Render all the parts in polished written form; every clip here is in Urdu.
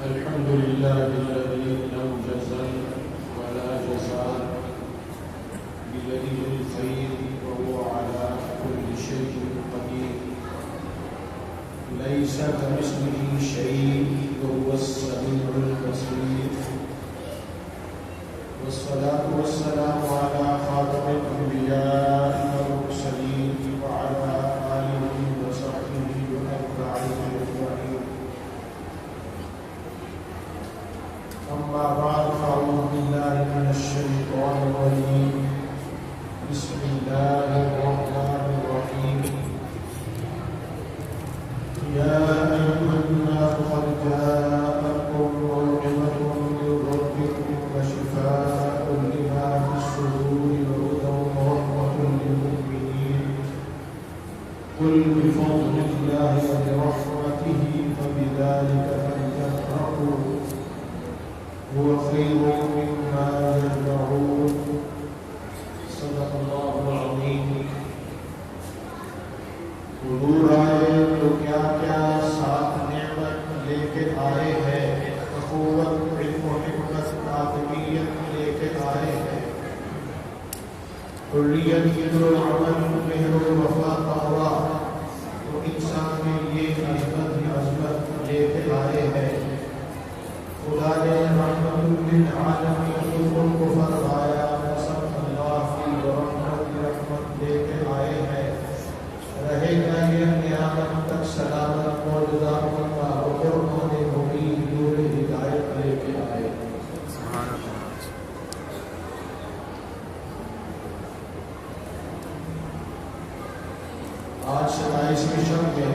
الحمد لله الذي لم يزل ولا يزال بيده الخير وهو على كل شيء قدير ليس كمثله شيء وهو السميع البصير والصلاة والسلام على خاتم الأنبياء والمرسلين وعلى آله وصحبه وأتباعه أجمعين. أما بعد فأعوذ بالله من الشيطان الرجيم. بسم الله الرحمن الرحيم. يا أيها الناس قد جاءتكم موعظة من ربكم وشفاء لما في الصدور وهدى ورحمة للمؤمنين. قل بفضل الله وبرحمته فبذلك فليفرحوا هو خير مما يجمعون. صدق الله العظيم. حضور آئے تو کیا کیا ساتھ نعمت لے کے آئے ہیں، اخوت، علم و حکمت، آدمیت لے کے آئے ہیں، حریت، عدل و عمل، مہر و وفا، تقویٰ، تو انسان میں یہ عظمت لے کے آئے ہیں. خدا نے رحمت للعالمین کو فرمایا قسم اللہ کی رحمت لے کے آئے ہیں، رہے گا یہ قیامت تک سلامت، معجزہ ہوگا اور ہونے ہوگی، نور ہدایت لے کے آئے. آج 27ویں شب میں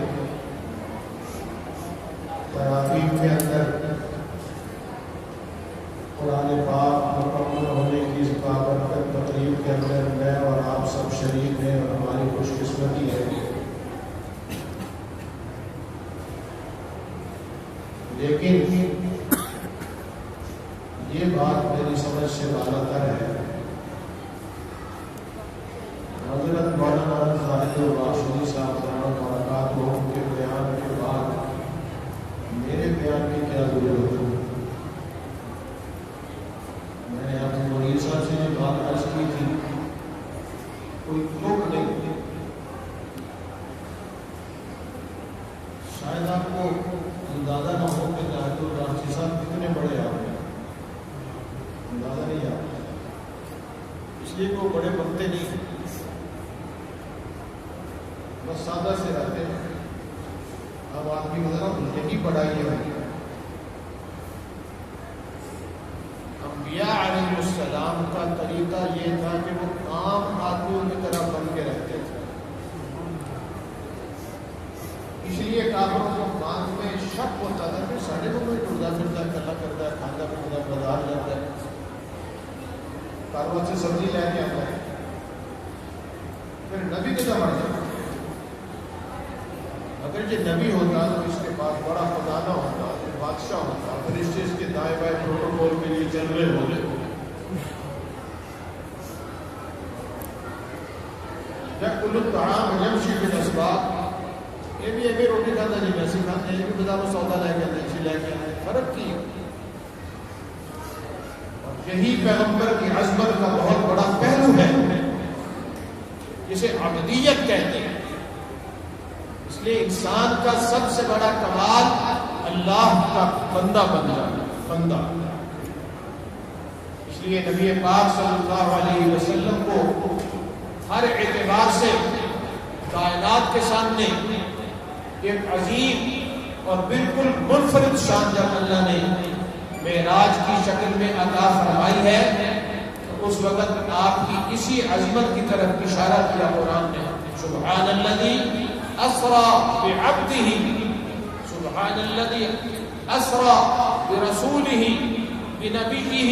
تراویح کے اندر قرآن پاک مکمل ہونے کی اس بابرکت تقریب کے اندر میں اور آپ سب شریک ہیں اور ہماری خوش قسمتی ہے. لیکن یہ بات میری سمجھ سے بالا تر ہے. حضرت مولانا خالد الراشدی صاحب رحمۃ اللہ برکاتہ کے بیان کے بعد میرے بیان کی کیا ضرورت ہے؟ میں نے آپ مولوی صاحب سے یہ بات عرض کی تھی، کوئی دکھ نہیں. شاید آپ کو اندازہ نہ ہو کہ خالد الراشدی صاحب کتنے بڑے آپ ہیں، اندازہ نہیں آتا، اس لیے وہ بڑے بنتے نہیں، بس سادہ سے رہتے ہیں. اب آدمی کو ذرا یہی پڑھائی ہے. انبیاء علیہ السلام کا طریقہ یہ تھا کہ وہ عام آدمیوں کی طرح بن کے رہتے تھے. اس لیے کافروں کو کان میں شک ہوتا تھا کہ ساڑھے کو کوئی ٹرتا پھرتا کلا کرتا ہے، کھانا پھرتا بازار جاتا ہے، کاروبار سے سبزی لے کے آتا ہے، پھر نبی کے بڑھ جاتا. اگر یہ نبی ہوتا تو اس کے پاس بڑا خزانہ ہوتا، بادشاہ ہوتا، فرشتے اس کے دائیں بائیں پروٹوکول کے لیے چل رہے ہوتے. یأکل الطعام یمشی فی الاسواق، یہ بھی ایک روٹی کھاتا نہیں ویسے کھاتے ہیں، یہ بھی بازاروں سودا لے کے آتے ہیں، لے کے آتے ہیں. فرق کی ہے. اور یہی پیغمبر کی عظمت کا بہت بڑا پہلو ہے جسے عبدیت کہتے ہیں. اس لیے انسان کا سب سے بڑا کمال اللہ کا بندہ بن جانا، بندہ. اس لیے نبی پاک صلی اللہ علیہ وسلم کو ہر اعتبار سے کائنات کے سامنے ایک عظیم اور بالکل منفرد شان جب اللہ نے معراج کی شکل میں عطا فرمائی ہے تو اس وقت آپ کی اسی عظمت کی طرف اشارہ کیا قرآن نے. سبحان الذی اسرا بعبدہ، سبحان الذی اسرا برسولہ بنبیہ.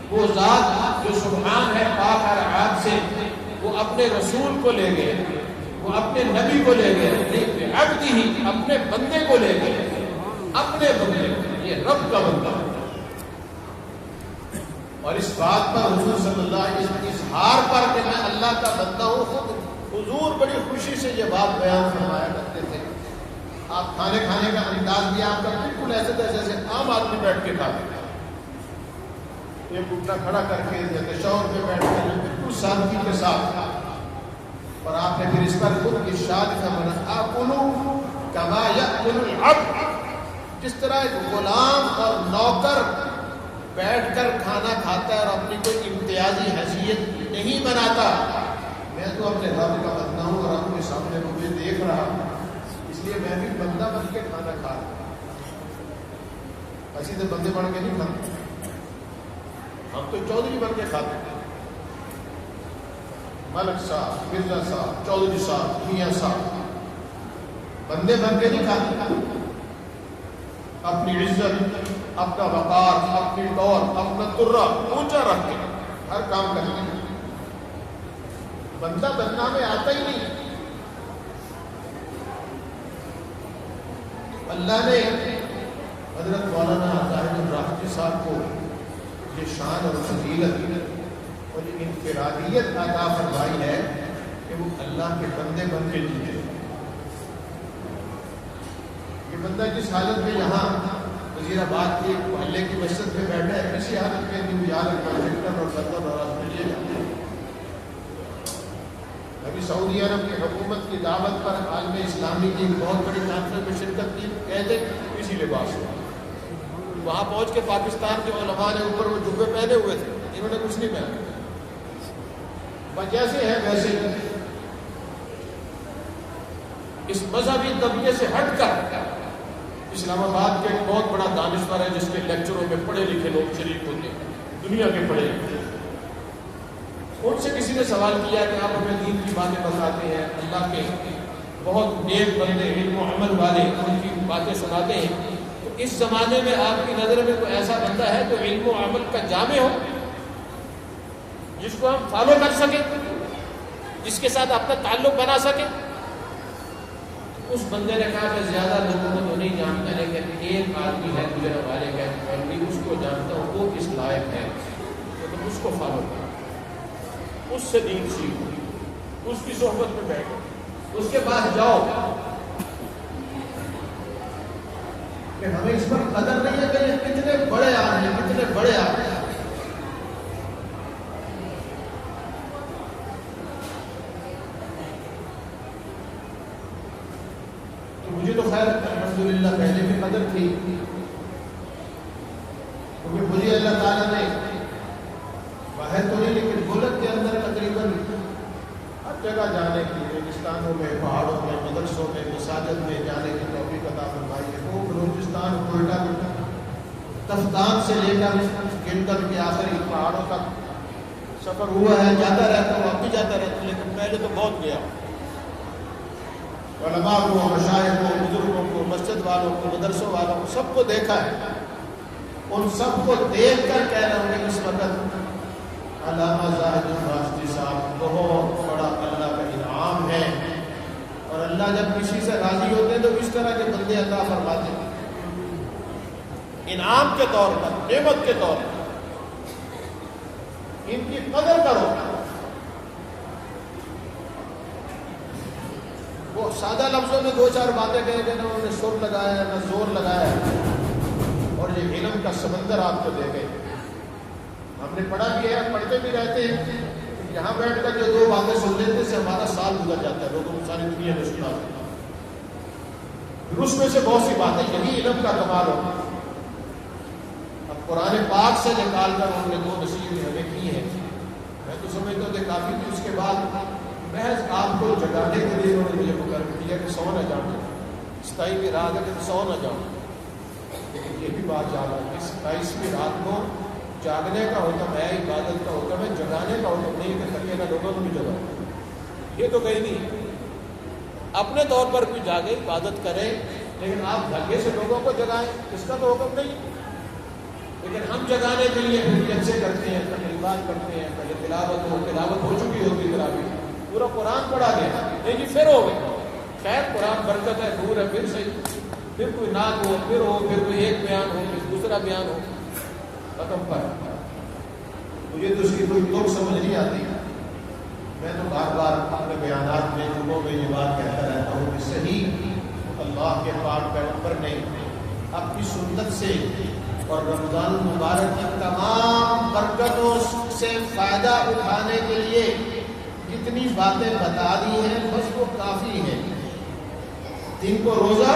وہ ذات جو سبحان ہے پاک ہر عیب سے، وہ اپنے رسول کو لے گئے، وہ اپنے نبی کو لے گئے، بعبدہ اپنے بندے کو لے گئے، اپنے بندے کو. یہ رب کا بندہ. اور اس بات پر حضور صلی اللہ علیہ وسلم اظہار پر کہ میں اللہ کا بندہ ہوں، خود حضور بڑی خوشی سے یہ بات بیان فرمایا کرتے تھے. آپ کھانے کا انداز بھی آپ کا بالکل ایسے جیسے عام آدمی بیٹھ کے کھاتے ہیں، ایک گھٹنا کھڑا کر کے یا تشہر میں بیٹھ کے بالکل سادگی کے ساتھ. اور آپ نے پھر اس پر خود ارشاد فرمایا آکلوا کما یأکل العبد، جس طرح ایک غلام اور نوکر بیٹھ کر کھانا کھاتا ہے اور اپنی کوئی امتیازی حیثیت نہیں بناتا. میں تو اپنے رب کا بندہ ہوں اور آپ کے سامنے مجھے دیکھ رہا ہوں، اس لیے میں بھی بندہ بن کے کھانا کھا رہا ہوں. ایسے تو بندے بن کے نہیں کھاتے، ہم تو چودھری بن کے کھاتے ہیں، ملک صاحب، مرزا صاحب، چودھری صاحب، میاں صاحب، بندے بن کے نہیں کھاتے. اپنی عزت، اپنا وقار، اپنی ٹور، اپنا ترہ اونچا رکھ کے ہر کام کرتے ہیں. بندہ بننا میں آتا ہی نہیں. اللہ نے حضرت مولانا زاہد الراقی صاحب کو یہ شان اور فضیلت اور یہ انفرادیت عطا فرمائی ہے کہ وہ اللہ کے بندے بن کے جیتے. یہ بندہ جس حالت میں یہاں وزیر آباد کے محلے کی مسجد میں بیٹھا ہے، کسی حالت میں نیو یارک، واشنگٹن اور لندن اور آسٹریلیا جاتے ہیں. ابھی سعودی عرب کی حکومت کی دعوت پر عالم اسلامی کی ایک بہت بڑی کانفرنس میں شرکت کی، کہتے اسی لباس میں وہاں پہنچ کے پاکستان کے علماء نے اوپر وہ جبے پہنے ہوئے تھے، انہوں نے کچھ نہیں پہنا، بس جیسے ہے ویسے اس مذہبی طبقے سے ہٹ کر. اسلام آباد کے ایک بہت بڑا دانشور ہے جس کے لیکچروں میں پڑھے لکھے لوگ شریک ہوتے ہیں، دنیا کے پڑھے لکھے. ان سے کسی نے سوال کیا کہ آپ ہمیں دین کی باتیں بتاتے ہیں، اللہ کے بہت نیک بندے علم و عمل والے ان کی باتیں سناتے ہیں، تو اس زمانے میں آپ کی نظر میں کوئی ایسا بندہ ہے جو علم و عمل کا جامع ہو، جس کو ہم فالو کر سکیں، جس کے ساتھ اپنا تعلق بنا سکیں؟ اس بندے نے کہا میں زیادہ لوگوں کو تو نہیں جانتا، لیکن ایک آدمی ہے مجھے ہمارے گھر اس کو جانتا ہوں، وہ کس لائق ہے تو اس کو فالو کرو، اس سے دین سیکھو، اس کی صحبت میں بیٹھو، اس کے پاس جاؤ. کہ ہمیں اس پر قدر نہیں ہے کہ یہ کتنے بڑے آدمی ہیں، کتنے بڑے آدمی ہیں. تو مجھے تو خیر الحمدللہ پہلے بھی قدر تھی، کیونکہ مجھے اللہ تعالیٰ نے باہر تو نہیں لیکن ملک کے اندر تقریباً ہر جگہ جانے کی، ریگستانوں میں، پہاڑوں میں، مدرسوں میں، مساجد میں جانے کی توفیق عطا فرمائی ہے. وہ بلوچستان، کوئٹہ، تفتان سے لے کر گنٹن کے آخری پہاڑوں تک سفر ہوا ہے، جاتا رہتا ہوں، اب بھی جاتا رہتا ہوں، لیکن پہلے تو بہت گیا. علماء کو، مشائخ کو، بزرگوں کو، مسجد والوں کو، مدرسوں والوں کو، سب کو دیکھا ہے. ان سب کو دیکھ کر کہہ رہا ہوں کہ اس وقت علامہ زاہد الراقی صاحب بہت بڑا اللہ کا انعام ہے، اور اللہ جب کسی سے راضی ہوتے ہیں تو اس طرح کے بندے عطا فرماتے ہیں انعام کے طور پر، نعمت کے طور پر. ان کی قدر کرو. وہ سادہ لفظوں میں دو چار باتیں کہیں کہ نہ انہوں نے سر لگایا نہ زور لگایا، اور یہ علم کا سمندر آپ کو دے گئے. ہم نے پڑھا بھی ہے، پڑھتے بھی رہتے ہیں. یہاں بیٹھ کر جو دو باتیں سن لیتے سے ہمارا سال گزر جاتا ہے، لوگوں کو ساری دنیا میں سنا. پھر اس میں سے بہت سی باتیں یہی علم کا کمال ہو. اب قرآن پاک سے نکال کر انہوں نے دو نصیحتیں ہمیں کی ہیں. میں تو سمجھتا ہوں کہ کافی تھی. اس کے بعد محض آپ کو جگانے کے لیے انہوں نے مجھے مقرر کیا کہ سو نہ جاؤں، 27ویں رات ہے کہ سو نہ جاؤں. لیکن یہ بھی بات یاد آئی کہ 27ویں رات کو جاگنے کا حکم ہے، عبادت کا حکم ہے، جگانے کا حکم نہیں کہ تھکے نہ لوگوں کو بھی جگاؤ. یہ تو کہیں نہیں. اپنے طور پر کوئی جاگے، عبادت کرے، لیکن آپ دھگے سے لوگوں کو جگائیں، اس کا تو حکم نہیں. لیکن ہم جگانے کے لیے جلسے کرتے ہیں، تقریبات کرتے ہیں. پہلے تلاوت ہو چکی ہوتی، تلاوت پورا قرآن پڑھا گیا، نہیں جی پھر ہو گئے. خیر قرآن برکت ہے، نور ہے، پھر صحیح، پھر کوئی نعت ہو، پھر کوئی ایک بیان ہو، پھر دوسرا بیان ہو، ختم پر. مجھے تو اس کی کوئی توڑ سمجھ نہیں آتی. میں تو بار بار اپنے بیانات میں جمعوں میں یہ بات کہتا رہتا ہوں کہ صحیح اللہ اللہ کے پاک پیغمبر نے اپنی سنت سے اور رمضان المبارک کی تمام برکتوں سے فائدہ اٹھانے کے لیے جتنی باتیں بتا دی ہیں بس وہ کافی ہے. دن کو روزہ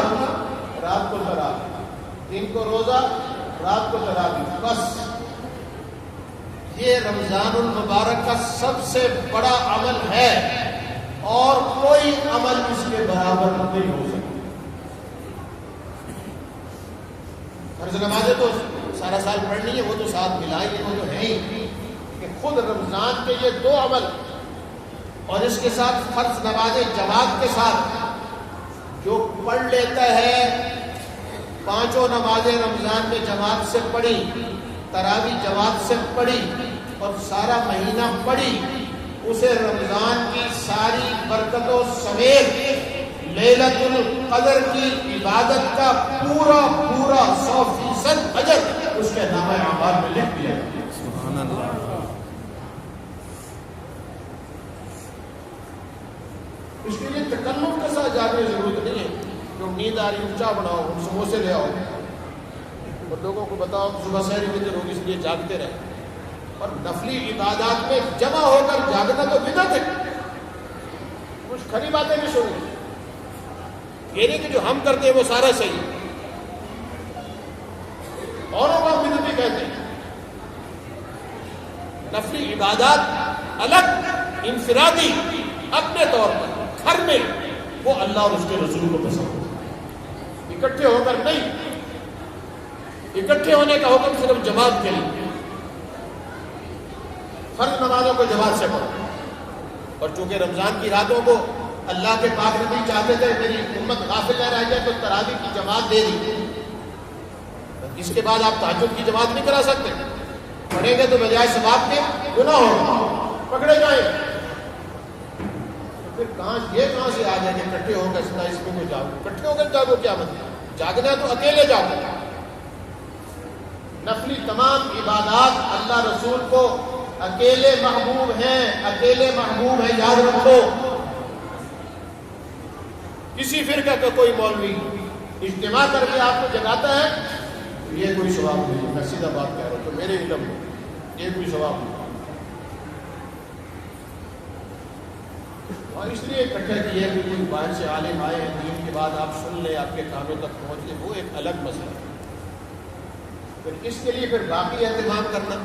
رات کو تراویح، دن کو روزہ رات کو تراویح، بس یہ رمضان المبارک کا سب سے بڑا عمل ہے اور کوئی عمل اس کے برابر نہیں ہو سکتا. فرض نمازیں تو سارا سال پڑھنی ہے، وہ تو ساتھ ملائی ہے، وہ تو ہے ہی کہ خود رمضان کے یہ دو عمل اور اس کے ساتھ فرض نمازیں جماعت کے ساتھ جو پڑھ لیتا ہے، پانچوں نمازیں رمضان میں جماعت سے پڑھی، تراویح جماعت سے پڑھی اور سارا مہینہ پڑھی، اسے رمضان کی ساری برکتوں سمیت لیلۃ القدر کی عبادت کا پورا 100% اجر اس کے نامہ اعمال میں لکھ دیا. سبحان اللہ. اس کے لیے تکلف کے ساتھ جانے کی ضرورت نہیں ہے. جو نیند آ رہی اونچا بناؤ، سموسے لے آؤ اور لوگوں کو بتاؤ صبح سحری فطر ہوگی اس لیے جاگتے رہے. اور نفلی عبادات میں جمع ہو کر جاگنا تو بدعت ہے. کچھ کھری باتیں بھی سنیں، یہ نہیں کہ جو ہم کرتے ہیں وہ سارا صحیح ہے، اوروں کو ہم بدعتی کہتے ہیں. نفلی عبادات الگ انفرادی اپنے طور پر گھر میں وہ اللہ اور اس کے رسول کو پسند ہے. اکٹھے ہو کر نہیں. اکٹھے ہونے کا حکم صرف جماعت کے لیے. فرض نمازوں کو جماعت سے پڑھو. اور چونکہ رمضان کی راتوں کو اللہ کے پاک نبی چاہتے تھے میری امت غافل نہ رہ جائے تو تراویح کی جماعت دے دی. اس کے بعد آپ تہجد کی جماعت نہیں کرا سکتے. پڑھیں گے تو بجائے ثواب کے گناہ ہوگا، پکڑے جائیں. پھر کہاں سے آ جائیں گے اکٹھے ہو کر اس میں جاگو. اکٹھے ہو کر جاگو کیا مطلب؟ جاگنا ہے تو اکیلے جاگو. نفلی تمام عبادات اللہ رسول کو اکیلے محبوب ہیں، اکیلے محبوب ہیں، یاد رکھو. کسی فرقہ کا کوئی مولوی اجتماع کر کے آپ کو جگاتا ہے یہ کوئی ثواب نہیں. میں سیدھا بات کہہ رہا ہوں تو میرے علم میں یہ کوئی ثواب نہیں. اور اس لیے اکٹھا کیا کہ کوئی باہر سے عالم آئے ہیں، دین کے بعد آپ سن لیں، آپ کے کانوں تک پہنچ لیں، وہ ایک الگ مسئلہ ہے. پھر اس کے لیے پھر باقی اہتمام کرنا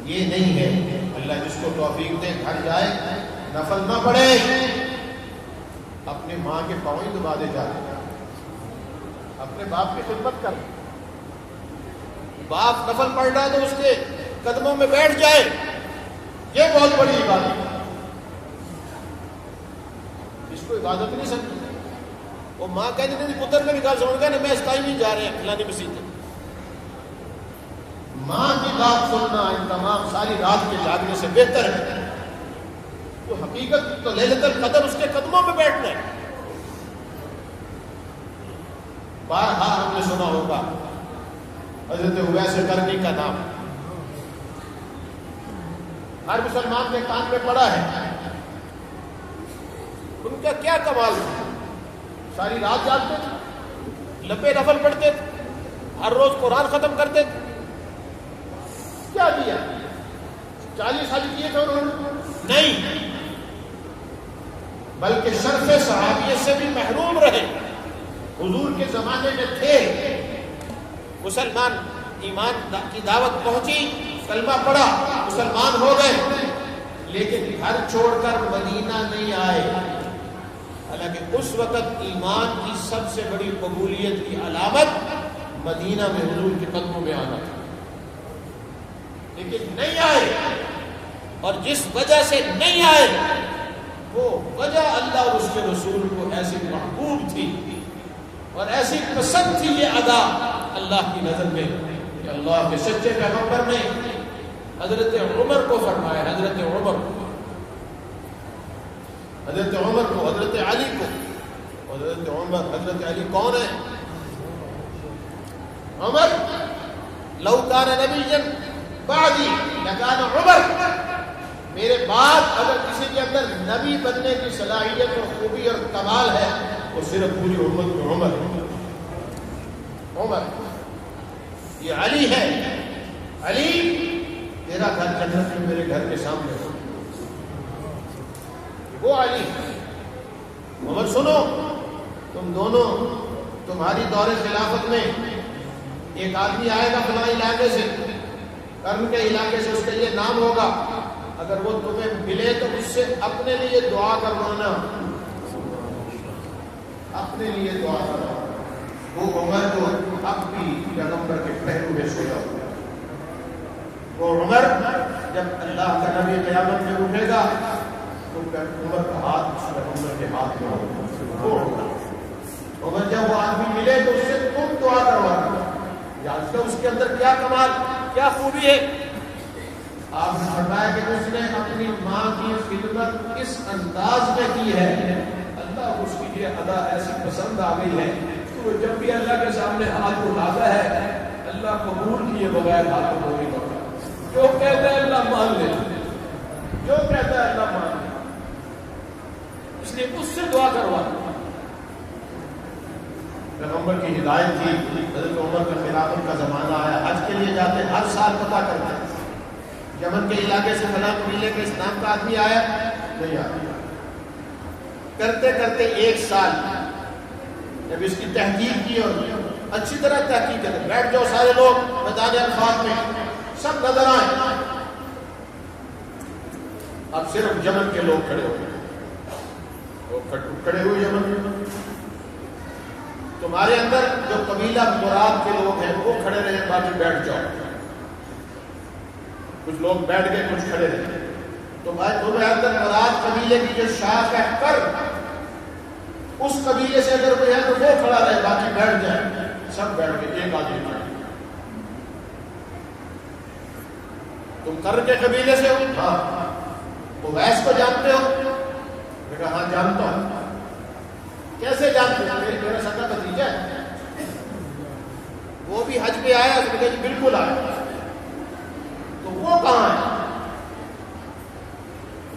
یہ نہیں ہے. اللہ جس کو توفیق دے گھر جائے، نفل نہ پڑھے، اپنے ماں کے پاؤں ہی دبا دے جاتے، اپنے باپ کی خدمت کر. باپ نفل پڑھ رہا ہے تو اس کے قدموں میں بیٹھ جائے، یہ بہت بڑی عبادت ہے. اس کو عبادت نہیں سمجھتے. وہ ماں کہہ دیتی تھی پتر نے بھی کہا سمجھ گیا نا میں اس ٹائم نہیں جا رہے ہیں فلانے مسیح. ماں کی بات سننا ان تمام ساری رات کے جاگنے سے بہتر ہے. تو حقیقت تو لیلۃ القدر اس کے قدموں میں بیٹھنا ہے. بارہا ہم نے سنا ہوگا حضرت اویس قرنی کا نام، ہر مسلمان کے کان میں پڑا ہے. ان کا کیا کمال تھا؟ ساری رات جاگتے تھے، لبے نفل پڑھتے تھے، ہر روز قرآن ختم کرتے تھے. کیا کیا؟ 40 سال کیے تھے انہوں نے؟ نہیں، بلکہ شرف صحابیت سے بھی محروم رہے. حضور کے زمانے میں تھے، مسلمان ایمان کی دعوت پہنچی، کلمہ پڑھا، مسلمان ہو گئے، لیکن گھر چھوڑ کر مدینہ نہیں آئے. حالانکہ اس وقت ایمان کی سب سے بڑی قبولیت کی علامت مدینہ میں حضور کے قدموں میں آنا تھا، لیکن نہیں آئے. اور جس وجہ سے نہیں آئے وہ وجہ اللہ اور اس کے رسول کو ایسی محبوب تھی اور ایسی پسند تھی یہ ادا اللہ کی نظر میں کہ اللہ کے سچے پیغمبر نے حضرت عمر کو فرمایا، حضرت عمر کو، حضرت علی کو. حضرت عمر، حضرت علی کون ہے؟ عمر لو کان نبیا بعدی لکان عمر. میرے بعد اگر کسی کے اندر نبی بننے کی صلاحیت اور خوبی اور کمال ہے وہ صرف پوری امت میں عمر عمر یہ علی ہے. علی تیرا گھر جنت میں میرے گھر کے سامنے ہو, وہ علی. عمر سنو, تم دونوں تمہاری دور خلافت میں ایک آدمی آئے گا فلاں علاقے سے, کرم کے علاقے سے, اس کا یہ نام ہوگا, اگر وہ تمہیں ملے تو اس سے اپنے لیے دعا کروانا, اپنے لیے دعا کروانا. وہ عمر جو اب بھی پیغمبر کے پہلو میں سویا ہوا, وہ عمر جب اللہ کا نبی قیامت میں اٹھے گا تو عمر کا ہاتھ اس پیغمبر کے ہاتھ میں ہوگا. وہ عمر جب وہ آدمی ملے تو اس سے تم دعا کروانا. جانتے ہو اس کے اندر کیا کمال, کیا خوبی ہے؟ آپ نے فرمایا کہ اس نے اپنی ماں کی خدمت اس انداز میں کی ہے, اللہ اس کی یہ ادا ایسی پسند آ گئی ہے کہ وہ جب بھی اللہ کے سامنے ہاتھ اٹھاتا ہے اللہ قبول کیے بغیر ہاتھ کو نہیں کرتا. جو کہتا ہے اللہ مان لے, جو کہتا ہے اللہ مان لے, اس لیے اس سے دعا کروا. پیغمبر کی ہدایت تھی. حضرت عمر کا خلافت کا زمانہ آیا, حج کے لیے جاتے, ہر سال پتہ کرتے یمن کے علاقے سے فلاں قبیلے کے اسلام کا آدمی آیا نہیں آیا. کرتے کرتے ایک سال جب اس کی تحقیق کی اور اچھی طرح تحقیق کرتے, بیٹھ جاؤ سارے لوگ میدان عرفات میں, سب نظر آئے. اب صرف یمن کے لوگ کھڑے ہوئے, کھڑے ہوئے یمن میں. تمہارے اندر جو قبیلہ مراد کے لوگ ہیں وہ کھڑے رہے, باقی بیٹھ جاؤ. کچھ لوگ بیٹھ گئے, کچھ کھڑے رہے. تمہیں اندر مراد قبیلے کی جو شاخ ہے کر, اس قبیلے سے اگر کوئی ہے تو وہ کھڑا رہے, باقی بیٹھ جائے. سب بیٹھ گئے, ایک آدمی کھڑا. تم کر کے قبیلے سے ہو؟ ہاں. تو ویس کو جانتے ہو؟ میں کہا ہاں جانتا ہوں. کیسے جانتے ہو؟ میرا سگا بھتیجا ہے, وہ بھی حج پہ آیا. تو جی بالکل آیا. تو وہ کہاں ہے؟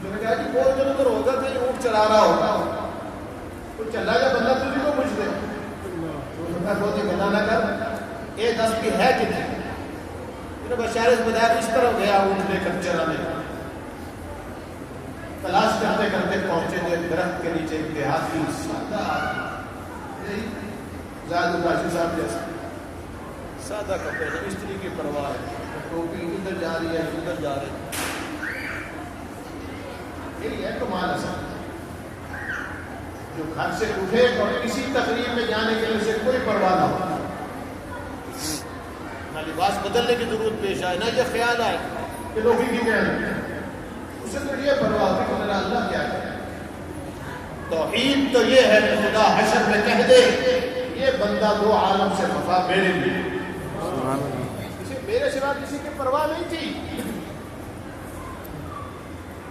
میں نے کہا جی وہ ادھر ادھر ہوگا تھا, اونٹ چلا رہا ہوگا. تو چلا جا بندہ تجھے کو پوچھ دے. بہت ہی گناہ نہ کر, یہ 10 بھی ہے کتنے؟ بشارت بتایا اس طرف گیا اونٹ لے کر چرانے. تلاش کرتے کرتے پہنچے جو ایک درخت کے نیچے ایک دیہاتی سادہ آدمی, زیادہ باشی صاحب جیسا, سادہ کپڑے, استری کی پرواہ ہے, ٹوپی ادھر جا رہی ہے ادھر جا رہی ہے. یہی ہے کمال اصل, جو گھر سے اٹھے اور کسی تقریب میں جانے کے لیے اسے کوئی پرواہ نہ ہو, نہ لباس بدلنے کی ضرورت پیش آئے, نہ یہ خیال آئے کہ لوگ ہی کی کہنے, اسے تو یہ پرواہ ہے کہ میرا اللہ کیا ہے. توحید تو یہ ہے کہ خدا حشر میں کہہ دے یہ بندہ دو عالم سے خفا میرے لیے, میرے سوا کسی کی پرواہ نہیں تھی.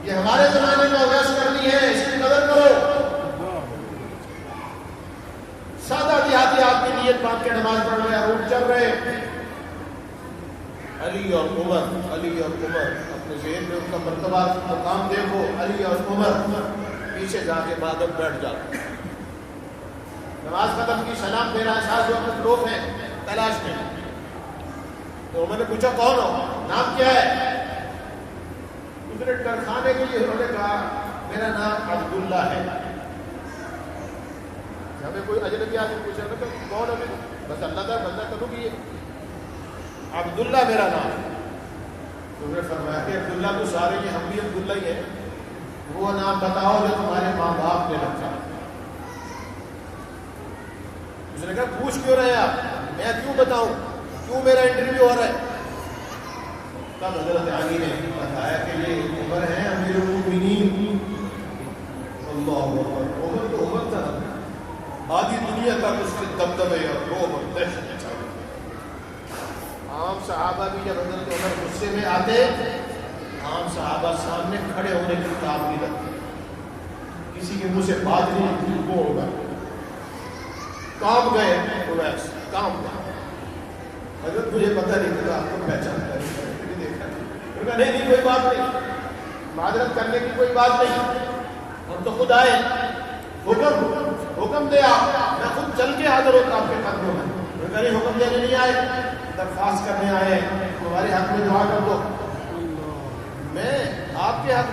یہ ہمارے زمانے میں اویس کرنی ہے, اس کی قدر کرو. سادہ دیہاتی آپ کی نیت باندھ کے نماز پڑھ رہے ہیں, اونٹ چل رہے. علی اور عمر, علی اور عمر, اپنے ذہن میں ان کا مرتبہ مقام دیکھو. علی اور عمر پیچھے جا کے بعد اب بیٹھ جاتے. نماز ختم کی, سلام دے رہا ہے, ساتھ جو لوگ ہیں تلاش میں. تو عمر نے پوچھا کون ہو, نام کیا ہے؟ دوسرے ڈرخانے کے لیے انہوں نے کہا میرا نام عبداللہ ہے. ہمیں کوئی اجنبی آدمی پوچھا نا کہ کون ہے, بس اللہ کا بندہ کروں گی, عبداللہ میرا نام. تو انہوں نے فرمایا کہ عبداللہ تو سارے یہ ہم بھی عبداللہ ہی ہیں, وہ نام بتاؤ جو تمہارے ماں باپ نے رکھا. اس نے کہا پوچھ کیوں رہے آپ, میں کیوں بتاؤں, کیوں میرا انٹرویو ہو رہا ہے؟ تب حضرت علی نے بتایا کہ یہ عمر ہے امیر المؤمنین. اللہ اکبر. عمر تو عمر تھا, آدھی دنیا تک اس کے دبدبے اور روب اور دہشت چھا گئی. عام صحابہ بھی جب حضرت عمر غصے میں آتے, عام صحابہ سامنے کھڑے ہونے کی کام نہیں رکھتے, کسی کے منہ سے بات نہیں نکلی, وہ ہوگا کام گئے, کام گئے. حضرت مجھے پتہ نہیں تھا, آپ کو پہچانتا نہیں دیکھا نہیں, نہیں کوئی بات نہیں, معذرت کرنے کی کوئی بات نہیں, ہم تو خود آئے, حکم حکم دے آپ، میں خود چل کے حاضر ہوتا آپ کے قدموں میں. میرے حکم دینے نہیں آئے، درخواست کرنے آئے ہمارے حق میں دعا کر دو. میں آپ کے حق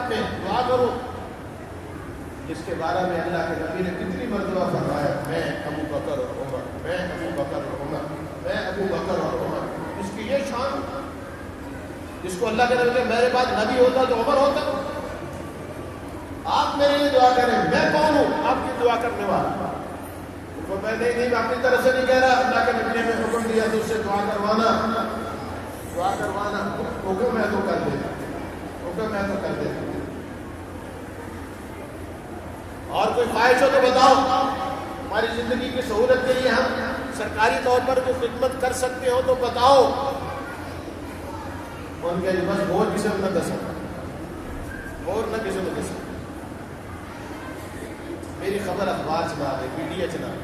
میں دعا کروں جس کے بارے میں اللہ کے نبی نے کتنی مرتبہ فرمایا، میں ابو بکر اور عمر، میں ابو بکر اور عمر، میں ابو بکر اور عمر. اس کی یہ شان، جس کو اللہ کے نبی نے میرے بعد نبی ہوتا تو عمر ہوتا. آپ میرے لیے دعا کریں، میں کون ہوں؟ آپ کی دعا کرنے والا. تو میں نہیں اپنی طرف سے نہیں کہہ رہا، اللہ کے نبی نے حکم دیا تو اس سے دعا کروانا حکم ہے تو کر دیتا. اور کوئی خواہش ہو تو بتاؤ، ہماری زندگی کی سہولت کے لیے ہم سرکاری طور پر جو خدمت کر سکتے ہو تو بتاؤ. ان کے بس بور کسی میں نہ دسا، میری خبر اخبار چلا دے، میڈیا چلا دے،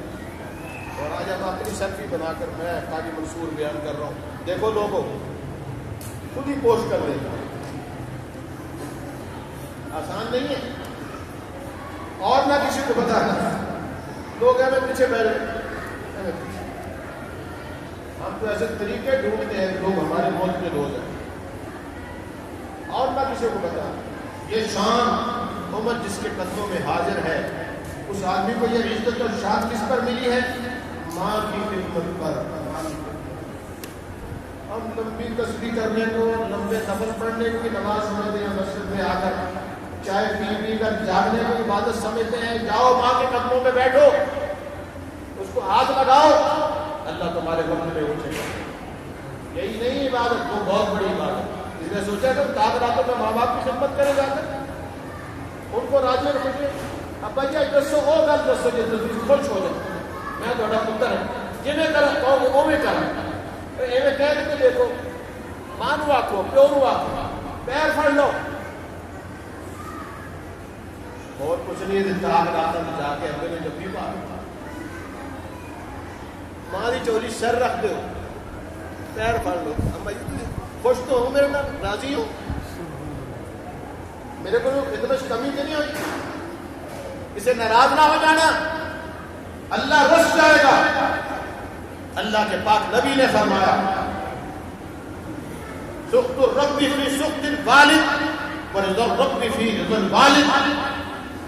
اور آج ہم اپنی سیلفی بنا کر میں قاضی منصور بیان کر رہا ہوں. دیکھو لوگوں خود ہی پوسٹ کر دے. آسان نہیں ہے، اور نہ کسی کو بتانا. لوگ ہمیں پیچھے بیٹھے، ہم تو ایسے طریقے ڈھونڈتے ہیں کہ لوگ ہمارے ملک کے لوگ ہیں، اور نہ کسی کو بتانا. یہ شان امت جس کے قدموں میں حاضر ہے، اس آدمی کو یہ عزت اور شان کس پر ملی ہے؟ ماں کی خدمت پر. ہم لمبی تسبیح کرنے کو، لمبے نفل پڑھنے کی نماز سمجھتے ہیں، مسجد میں آ کر چائے پی کر جاگنے کو عبادت سمجھتے ہیں. جاؤ ماں کے قدموں میں بیٹھو، اس کو ہاتھ لگاؤ، اللہ تمہارے قدم میں اونچے گا. یہی نہیں عبادت، وہ بہت بڑی عبادت. جس نے سوچا کہ تاک راتوں میں ماں باپ کی خدمت کرے جا کر ان کو راضی رکھے. ابا جی دسو وہ گل دسو جی تم خوش ہو جاؤ، میں تھوڑا پتر ہوں، جی کر کہو اوے کر. ایویں کہہ کے دیکھو، ماں نو آخو، پیو نو آخو، پیر پھڑ لو، اور کچھ نہیں. تاک راتوں میں جا کے اگلے جب بھی ماں کی چولی سر رکھ دو، پیر پھڑ لو. ابا جی خوش تو ہو میرے نام، راضی ہو، میرے کو خدمت کمی تو نہیں ہوئی. اسے ناراض نہ ہو جانا، اللہ رس جائے گا. اللہ کے پاک نبی نے فرمایا، سخط الرب فی سخط الوالد ورضا الرب فی رضا الوالد.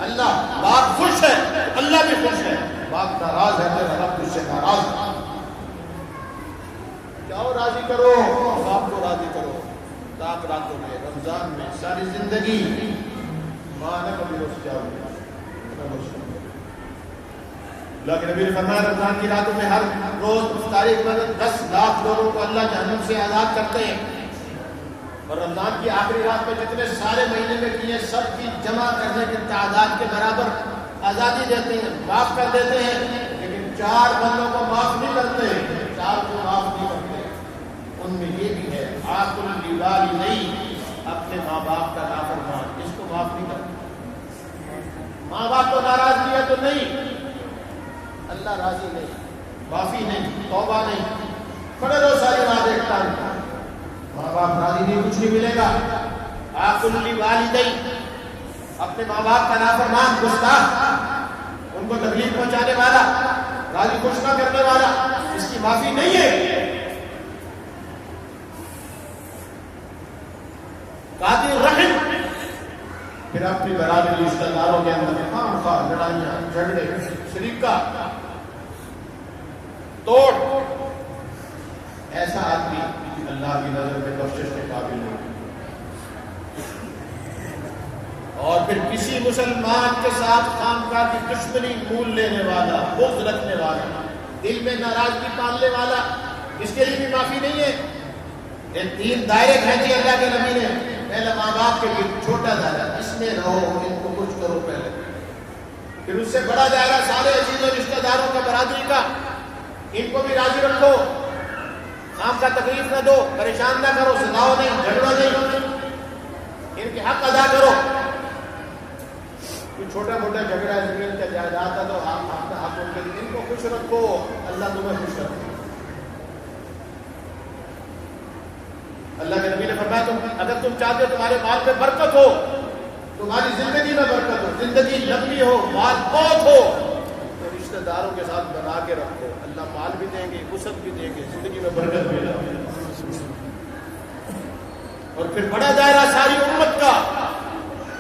اللہ باپ خوش ہے، اللہ بھی خوش ہے. باپ ناراض ہے تو رب اس سے ناراض ہے. جاؤ راضی کرو، باپ کو راضی کرو. تاک راتوں میں، رمضان میں، ساری زندگی ماں نے کبھی رس جاؤ. اللہ کے نبی نے فرمایا رمضان کی راتوں میں ہر روز افطاری کے بعد 10 لاکھ لوگوں کو اللہ جہنم سے آزاد کرتے ہیں. اور رمضان کی آخری رات میں جتنے سارے مہینے میں کیے سب کی جمع کرنے کی تعداد کے برابر آزادی دیتے ہیں، معاف کر دیتے ہیں. لیکن 4 بندوں کو معاف نہیں کرتے، 4 کو معاف نہیں کرتے. ان میں یہ بھی ہے عاقل لوالدیہ، اپنے ماں باپ کا نافرمان، اس کو معاف نہیں کرتے. ماں باپ کو ناراض کیا تو نہیں، اللہ راضی نہیں، معافی نہیں، توبہ نہیں. پڑے رہو ساری رات ایک ٹائم، ماں باپ راضی نہیں، کچھ نہیں ملے گا. عاقل لوالدیہ، اپنے ماں باپ کا نافرمان، گستاخ، ان کو تکلیف پہنچانے والا، راضی خوش نہ کرنے والا، اس کی معافی نہیں ہے. قاطع رحم، پھر اپنی برادری رشتہ داروں کے اندر خام خواہ لڑائیاں، جھگڑے، شریکہ، توڑ. ایسا آدمی اللہ کی نظر میں بخشش کے قابل نہیں. اور پھر کسی مسلمان کے ساتھ خامخواہ کی دشمنی مول لینے والا، بغض رکھنے والا، دل میں ناراضگی پالنے والا، اس کے لیے بھی معافی نہیں ہے. یہ 3 دائرے کھینچے اللہ کے نبی نے. پہلے ماں باپ کے لیے چھوٹا دائرہ، اس میں رہو، ان کو کچھ کرو پہلے. پھر اس سے بڑا دائرہ سارے عزیز و رشتہ داروں کا، برادری کا، ان کو بھی راضی رکھو، خام کا تکلیف نہ دو، پریشان نہ کرو، سناؤ نہیں، جھگڑو نہیں، ان کے حق ادا کرو. کوئی چھوٹا موٹا جھگڑا ہے، زمین کا جائیداد ہے تو اپنا حق ان کے لیے، ان کو خوش رکھو، اللہ تمہیں خوش رکھو. اللہ کے نبی نے فرمایا اگر تم چاہتے ہو تمہارے مال میں برکت ہو تمہاری زندگی میں برکت ہو، زندگی لمبی ہو، مال بہت ہو، تو رشتہ داروں کے ساتھ بنا کے رکھو، اللہ مال بھی دیں گے، وسعت بھی دیں گے، زندگی میں برکت بھی دیں گے۔ اور پھر بڑا دائرہ ساری امت کا،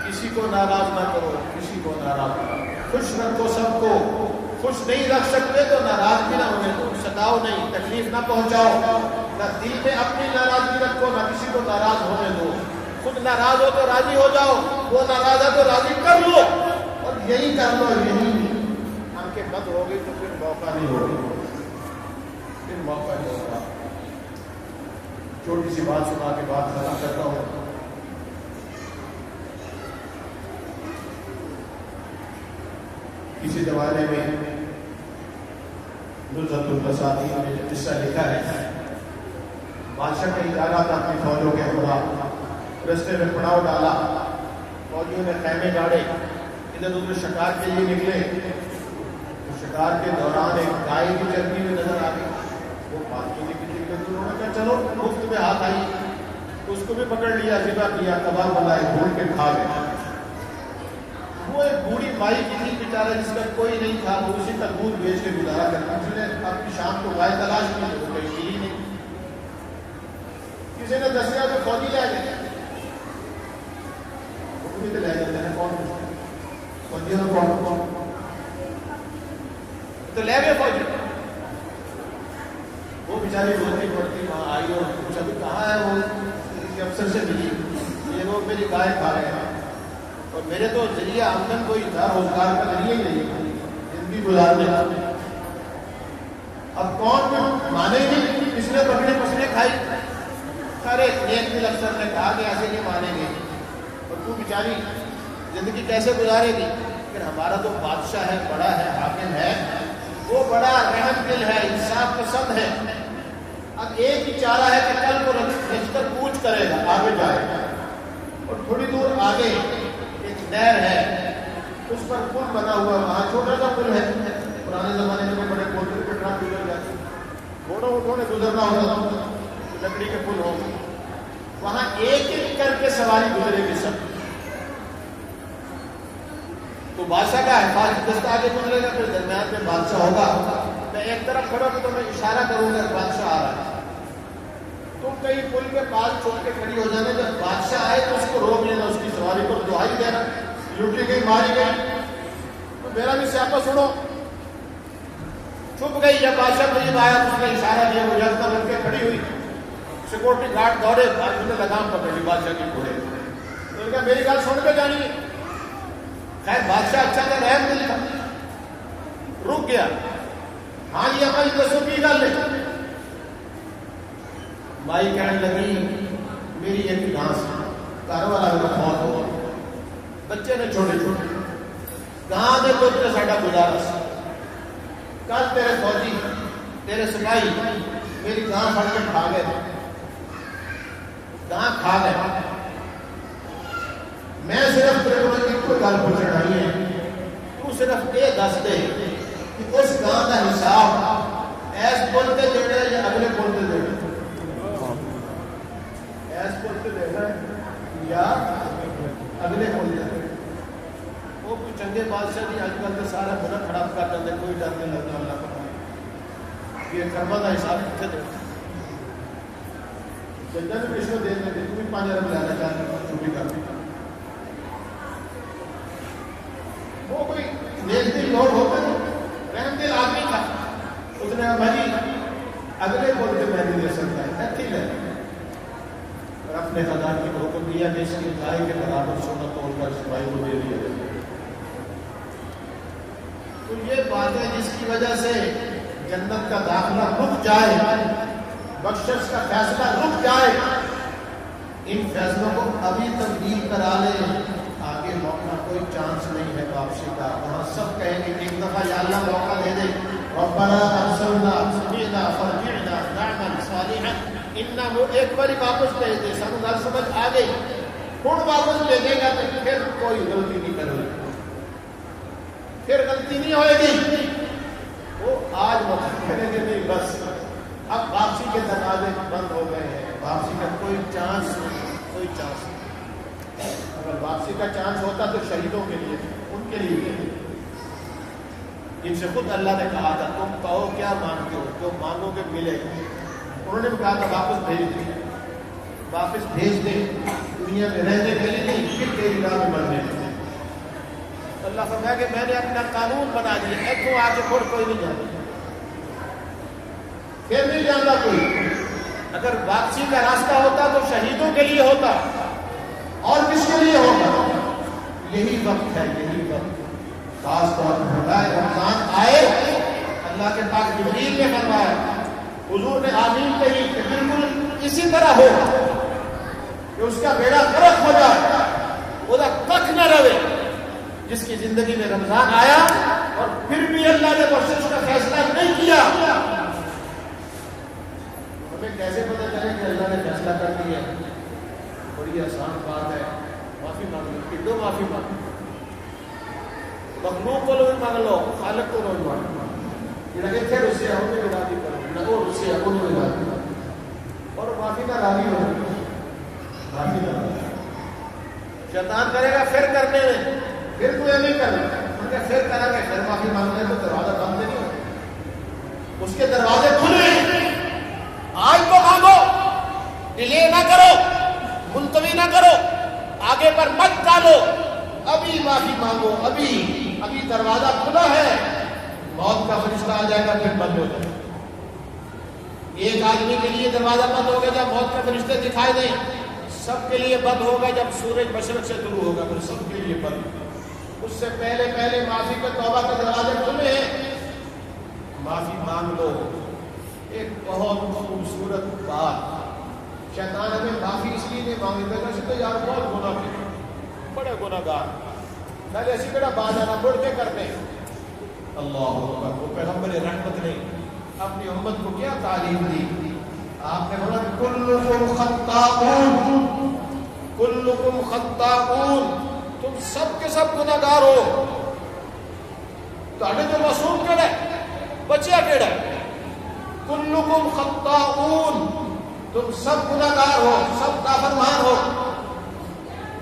کسی کو ناراض نہ کرو، کسی کو ناراض نہ کرو، خوش رکھو سب کو، خوش نہیں رکھ سکتے تو ناراض بھی نہ ہونے دو، ستاؤ نہیں، تکلیف نہ پہنچاؤ، نہ دل میں اپنی ناراضگی رکھو، نہ کسی کو ناراض ہونے دو، خود ناراض ہو تو راضی ہو جاؤ، وہ ناراض ہے تو راضی کر لو، اور یہی کر لو، یہی ہم کے بد ہو گئی تو پھر موقع نہیں ہوگا، پھر موقع نہیں ہوگا۔ چھوٹی سی بات سنا کے بات ختم کرتا ہوں۔ کسی زمانے میں نزہت البساطین نے جو قصہ لکھا ہے، بادشاہ کہیں جا رہا تھا اپنی فوجوں کے خلاف، رستے میں پڑاؤ ڈالا، فوجیوں نے خیمے گاڑے، ادھر ادھر شکار کے لیے نکلے، تو شکار کے دوران ایک گائے بھی چلتی ہوئی نظر آ گئی، وہ بات کی انہوں نے کہا چلو مفت میں ہاتھ آئی، تو اس کو بھی پکڑ لیا، ذبح کیا، کباب بنائے، بھون کے کھا گئے۔ وہ ایک بوڑھی مائی کی تھی بیچارہ جس کا کوئی نہیں تھا، وہ اسی کا دودھ بیچ کے گزارا کرتی، اس نے اپنی شام کو گائے تلاش کی، وہ کہیں ملی نہیں، کسی نے دسیا تو فوجی لے گئے، وہ بھی تو لے جاتے ہیں، کون فوجیوں نے کون تو لے گئے فوجی، وہ بیچاری روتی پڑتی وہاں آئی اور پوچھا بھی کہاں ہے وہ، کسی افسر سے ملی، یہ لوگ میری گائے کھا رہے ہیں اور میرے تو ذریعہ آمدن کوئی تھا، روزگار کا ذریعہ ہی نہیں، زندگی گزارنے کا۔ اب کون مانے گی، کس نے پکڑے پسنے کھائی، سارے نیک دل افسر نے کہا کہ ایسے یہ مانیں گے، اور تو بیچاری زندگی کیسے گزارے گی؟ پھر ہمارا تو بادشاہ ہے، بڑا ہے، حاکم ہے، وہ بڑا رحم دل ہے، انصاف پسند ہے، اب ایک ہی چارہ ہے کہ کل کو رجھ کر پوچھ کرے گا، آگے جائے گا، اور تھوڑی دور آگے ایک نہر ہے، اس پر پل بنا ہوا، وہاں چھوٹا سا پل ہے، پرانے زمانے میں بڑے پل پہ ٹرک گزر جاتے، گھوڑوں نے گزرنا ہوتا، لکڑی کے پل ہو، وہاں ایک ایک کر کے سواری گزرے گی سب، تو بادشاہ کا حفاظت دستہ آگے گزرے گا، پھر درمیان میں بادشاہ ہوگا، میں ایک طرف کھڑا ہوں تو میں اشارہ کروں گا بادشاہ آ رہا ہے، تم کہیں پل کے پاس چھوڑ کے کھڑی ہو جانا، جب بادشاہ آئے تو اس کو روک لینا، اس کی سواری پر دعائی دینا، لوٹی گئی ماری گئی، تو میرا بھی سیاپا سنو، چھپ گئی، جب بادشاہ قریب آیا تو اس نے اشارہ دیا، وہ جلتا بن کے کھڑی ہوئی، سیکورٹی گارڈ دوڑے، بادشاہ نے لگام پکڑ لی بادشاہ کی گھوڑے، تو نے کہا میری بات سن کے جانی ہے، خیر بادشاہ اچھا تھا، رحم دل تھا، رک گیا، ہاں یہ ہماری دسوں کی گل ہے، مائی کہنے لگی میری ایک گھاس گھر والا بہت ہوا، بچے نے چھوٹے چھوٹے، کہاں دے دودھ سے ساڈا گزارا سی، کل تیرے فوجی تیرے سپاہی میری گاں پھڑ کے کھا گئے، گاں کھا گئے، میں صرف تیرے کو ایک کوئی گل پوچھنی ہے، تو صرف یہ دس دے کہ اس گاں کا حساب ایس پل تے دینا ہے یا اگلے پل تے دینا ہے، ایس پل تے دینا ہے یا اگلے پل تے دینا ہے۔ وہ کوئی چنگے بادشاہ نہیں، آج کل تو سارا ملک خراب کر دیتے، کوئی ڈر نہیں لگتا، اللہ کا یہ کرما کا حساب کتنے دینا، جنگل میں رشوت دے دیں، تو بھی 5 ارب لینا چاہتے چھوٹی کر دی، وہ کوئی نیک دل لوگ ہوتے ہیں، رحم دل آدمی تھا، اس نے کہا بھائی اگلے پل پہ میں نہیں دے سکتا ہے، ایتھی لے، اور اپنے خزان کی حکم دیا کہ اس کی گائے کے برابر سونا توڑ کر سپاہی کو دے دیا جائے۔ تو یہ بات ہے جس کی وجہ سے جنت کا داخلہ رک جائے، بخشش کا فیصلہ رک جائے، ان فیصلوں کو ابھی تبدیل کرا لے، آگے موقع کوئی چانس نہیں ہے واپسی کا، وہاں سب کہیں گے ایک دفعہ یا اللہ موقع دے دے، ربنا ابصرنا سمعنا فرجعنا نعمل صالحا، وہ ایک باری واپس بھیج دے، سانو گل سمجھ آ گئی، ہوں واپس بھیجے گا تو پھر کوئی غلطی نہیں کرے گی، پھر غلطی نہیں ہوئے گی، وہ آج وقت کریں گے نہیں، بس اب واپسی کے دروازے بند ہو گئے ہیں، واپسی کا کوئی چانس نہیں، کوئی چانس نہیں۔ اگر واپسی کا چانس ہوتا تو شہیدوں کے لیے، ان کے لیے، ان سے خود اللہ نے کہا تھا تم کہو کیا مانگتے ہو، جو مانگو گے ملے گا۔ انہوں نے بھی کہا تھا واپس بھیج دیں، واپس بھیج دیں، دنیا میں رہنے کے لیے نہیں، پھر تیری راہ میں مرنے کے لیے۔ اللہ فرمایا کہ میں نے اپنا قانون بنا دیا، ایک کو آگے پھوڑ کوئی نہیں جانا، پھر نہیں جانا کوئی۔ اگر واپسی کا راستہ ہوتا تو شہیدوں کے لیے ہوتا، اور کس کے لیے ہوگا؟ یہی وقت ہے، یہی وقت خاص طور پر رمضان آئے، اللہ کے پاک جبریل نے فرمایا، حضور نے آمین کہی کہ بالکل اسی طرح ہو کہ اس کا بیڑا غرق ہو جائے، وہ تک نہ رہے، جس کی زندگی میں رمضان آیا اور پھر بھی اللہ نے بخشش کا فیصلہ نہیں کیا۔ ہمیں کیسے پتہ چلے کہ اللہ نے فیصلہ کر دیا؟ بڑی آسان بات ہے، معافی مانگ لو، کتوں معافی مانگ لو، مخلوق کو بھی مانگ لو، خالق کو بھی مانگ لو، یہ تھے رسے ہوں گے راضی کرو، نہ وہ رسے ہوں گے راضی کرو، اور معافی نہ راضی ہو، معافی نہ راضی۔ شیطان کرے گا پھر کرنے میں، پھر تو یہ نہیں کرنا، پھر کرا گے، پھر معافی مانگنے تو دروازہ بند نہیں ہوگا، اس کے دروازے کھلے ہیں، آج تو مانگو، ڈیلے نہ کرو، ملتوی نہ کرو، آگے پر مت ڈالو، ابھی معافی مانگو، ابھی دروازہ کھلا ہے، موت کا فرشتہ آ جائے گا پھر بند ہو جائے گا۔ ایک آدمی کے لیے دروازہ بند ہوگا جب موت کے فرشتے دکھائی دیں، سب کے لیے بند ہوگا جب سورج مشرق سے طلوع ہوگا، پھر سب کے لیے بند۔ اس سے پہلے معافی کے توبہ کے دروازے کھلے ہیں، معافی مانگ لو۔ ایک بہت خوبصورت بات، شیطان ہمیں معافی اس لیے نہیں مانگے گا کہ تو یار بہت گناہ کیا، بڑے گناہ گار، پہلے ایسی بڑا بات آنا بڑھ کے کرتے ہیں۔ اللہ اکبر، وہ پیغمبر رحمت نے اپنی امت کو کیا تعلیم دی؟ آپ نے بولا کلکم خطاؤن، کلکم خطاؤن، تم سب کے سب گناہ گار ہو۔ تو معصوم کیڑا ہے، بچیا کیڑا ہے؟ کلکم خطاؤن، تم سب گناہ گار ہو، سب نافرمان ہو۔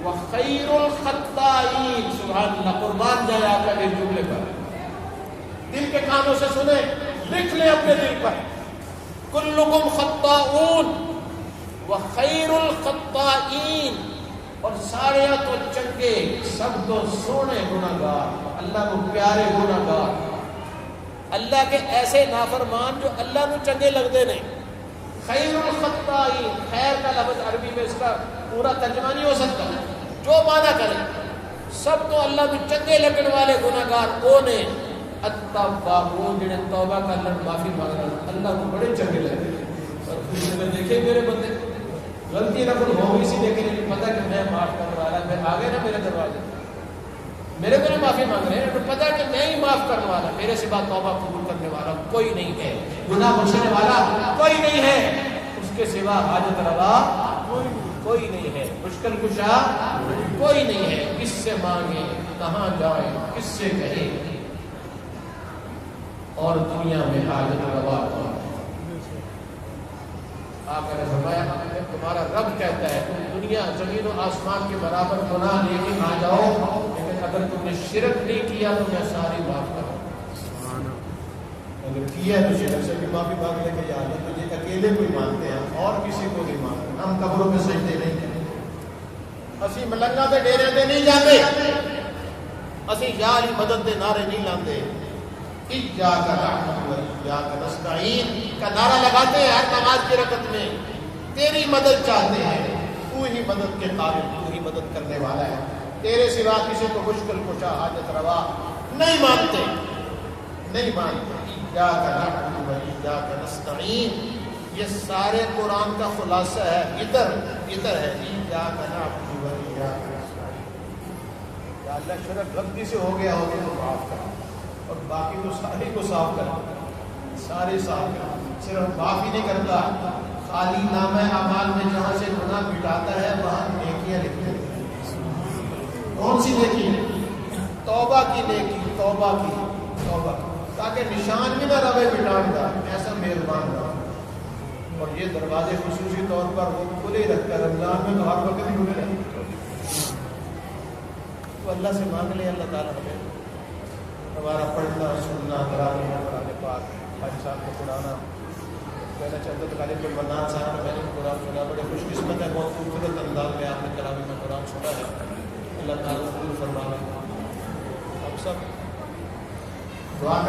وخیر الخطائین، سبحان اللہ، قربان جائے آپ کا ایک جملے پر، دل کے کانوں سے سنیں، لکھ لیں اپنے دل پر، کلکم خطاؤن وخیر الخطائین، اور سارے تو چنگے، سب تو سونے گناہ گار، اللہ کو پیارے گناہ گار، اللہ کے ایسے نافرمان جو اللہ کو چنگے لگتے نہیں۔ خیر الخطائین، خیر کا لفظ عربی میں اس کا پورا ترجمہ نہیں ہو سکتا، جو معنی کرے، سب تو اللہ میں چنگے لگنے والے گناہ گار وہ نے، التوابون، جنہیں توبہ کا اللہ معافی مانگنا، اللہ کو بڑے چنگے لگے۔ اور خوشی میں دیکھیں میرے بندے غلطی نہ کوئی ہو اسی لیکن انہیں پتہ کہ میں معاف کرنے والا، میں آگے نہ میرے دروازے میرے کو نہیں معافی مانگ رہے ہیں، تو پتہ کہ میں ہی معاف کرنے والا، میرے سوا توبہ قبول کرنے والا کوئی نہیں ہے، گناہ بخشنے والا کوئی نہیں ہے، اس کے سوا حاجت روا کوئی نہیں ہے، مشکل کشا کوئی نہیں ہے، کس سے مانگے، کہاں جائیں، کس سے کہیں، اور دنیا میں حاجت روا کون؟ آپ نے فرمایا تمہارا رب کہتا ہے تم دنیا زمین و آسمان کے برابر گناہ لے کے آ جاؤ، لیکن اگر تم نے شرک نہیں کیا تو میں ساری معاف کروں، اگر کیا تو شرک سے بھی معافی مانگ لے کے یاد ہے، تجھے اکیلے کوئی مانتے ہیں اور کسی کو نہیں مانتے، ہم قبروں میں سجدے نہیں کرتے، اسی ملنگا کے ڈیرے تے نہیں جاتے، اسی یا علی مدد دے نعرے نہیں لاندے، ایاک نعبد و ایاک نستعین کا نعرہ لگاتے ہیں ہر نماز کی رکعت میں، تیری مدد چاہتے ہیں، تو ہی مدد کے قابل، تو ہی مدد کرنے والا ہے، تیرے سوا کسی کو مشکل کشا حاجت روا نہیں مانتے، نہیں مانتے۔ ایاک نعبد و ایاک نستعین، یہ سارے قرآن کا خلاصہ ہے، ادھر ہے، ایاک نعبد و ایاک نستعین۔ یا اللہ شرک غلطی سے ہو گیا ہوگا تو معاف کر، اور باقی تو سارے کو صاف کر، سارے صاف کر، صرف معافی نہیں کرتا، خالی نامہ اعمال میں جہاں سے گناہ مٹاتا ہے وہاں نیکیاں لکھتے ہیں۔ کون سی نیکی؟ توبہ کی نیکی، توبہ کی، تاکہ نشان بھی نہ رہے مٹان کا، ایسا مہربان رہا۔ اور یہ دروازے خصوصی طور پر وہ کھلے رکھتا ہے، رمضان میں تو ہر وقت کھلے رہتے، تو اللہ سے مانگ لیں، اللہ تعالیٰ ہمیں ہمارا پڑھنا سننا قرآن قرآن پاک حاجی صاحب کو پڑھانا کہنا چاہتا تھا غالب المنان صاحب نے میں نے قرآن سنا، بڑے خوش قسمت ہے، بہت خوبصورت انداز میں آپ نے کلام میں قرآن سنا ہے، اللہ تعالیٰ قبول فرمائے۔ ہم سب دعا